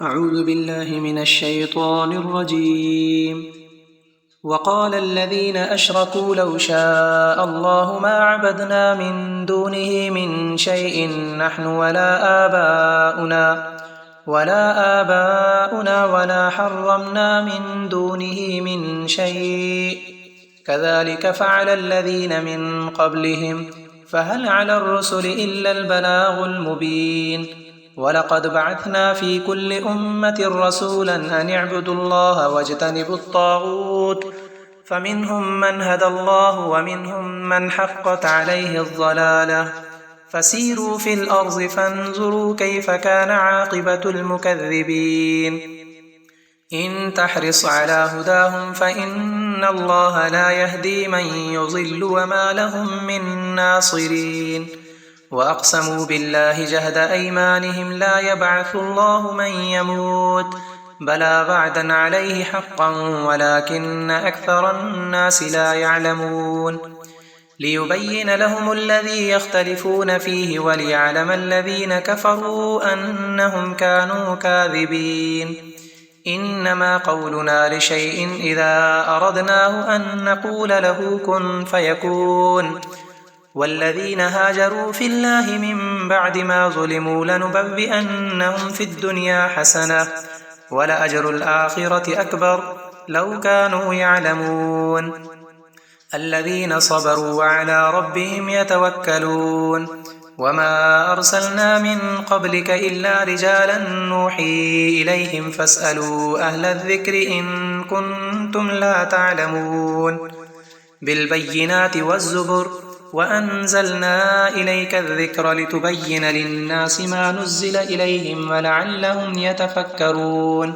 أعوذ بالله من الشيطان الرجيم. وقال الذين أشركوا لو شاء الله ما عبدنا من دونه من شيء نحن ولا آباؤنا ولا حرمنا من دونه من شيء كذلك فعل الذين من قبلهم فهل على الرسل إلا البلاغ المبين ولقد بعثنا في كل أمة رسولا أن اعبدوا الله واجتنبوا الطاغوت فمنهم من هدى الله ومنهم من حقت عليه الضلالة فسيروا في الأرض فانظروا كيف كان عاقبة المكذبين إن تحرص على هداهم فإن الله لا يهدي من يضل وما لهم من ناصرين وأقسموا بالله جهد أيمانهم لا يبعث الله من يموت بلى وعدا عليه حقا ولكن أكثر الناس لا يعلمون ليبين لهم الذي يختلفون فيه وليعلم الذين كفروا أنهم كانوا كاذبين إنما قولنا لشيء إذا أردناه أن نقول له كن فيكون والذين هاجروا في الله من بعد ما ظلموا لنبوئنهم في الدنيا حسنة ولأجر الآخرة أكبر لو كانوا يعلمون الذين صبروا وعلى ربهم يتوكلون وما أرسلنا من قبلك إلا رجالا نوحي إليهم فاسألوا أهل الذكر إن كنتم لا تعلمون بالبينات والزبر وأنزلنا إليك الذكر لتبين للناس ما نزل إليهم ولعلهم يتفكرون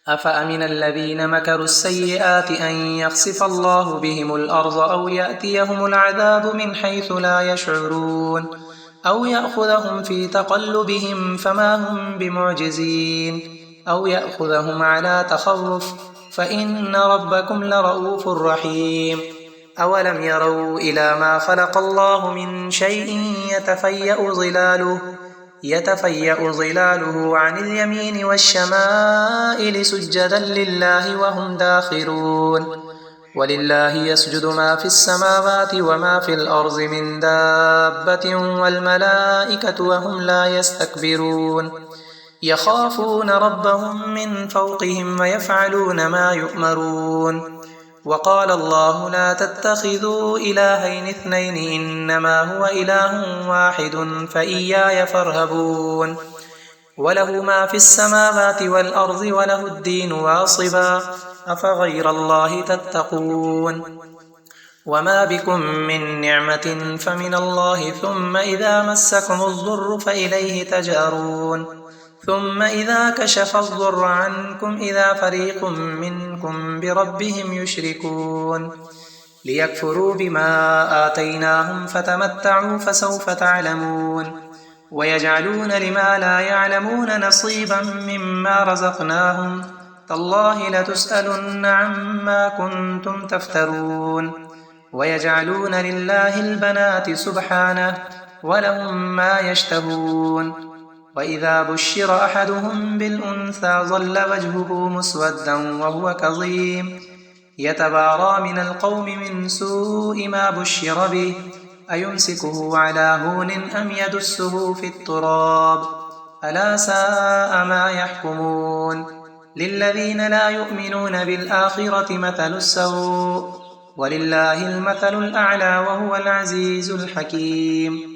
أفأمن الذين مكروا السيئات أن يخسف الله بهم الأرض أو يأتيهم العذاب من حيث لا يشعرون أو يأخذهم في تقلبهم فما هم بمعجزين أو يأخذهم على تخوف فإن ربكم لرؤوف رحيم أولم يروا إلى ما خلق الله من شيء يتفيأ ظلاله عن اليمين والشمائل سجدا لله وهم داخرون ولله يسجد ما في السماوات وما في الأرض من دابة والملائكة وهم لا يستكبرون يخافون ربهم من فوقهم ويفعلون ما يؤمرون وقال الله لا تتخذوا إلهين اثنين إنما هو إله واحد فإياي فارهبون وله ما في السماوات والأرض وله الدين واصبا أفغير الله تتقون وما بكم من نعمة فمن الله ثم إذا مسكم الضر فإليه تجارون ثم إذا كشف الضر عنكم إذا فريق منكم بربهم يشركون ليكفروا بما آتيناهم فتمتعوا فسوف تعلمون ويجعلون لما لا يعلمون نصيبا مما رزقناهم تالله لتسألن عما كنتم تفترون ويجعلون لله البنات سبحانه ولهم ما يشتهون وإذا بشر أحدهم بالأنثى ظل وجهه مسودا وهو كظيم يتبارى من القوم من سوء ما بشر به أيمسكه على هون أم يدسه في التراب ألا ساء ما يحكمون للذين لا يؤمنون بالآخرة مثل السوء ولله المثل الأعلى وهو العزيز الحكيم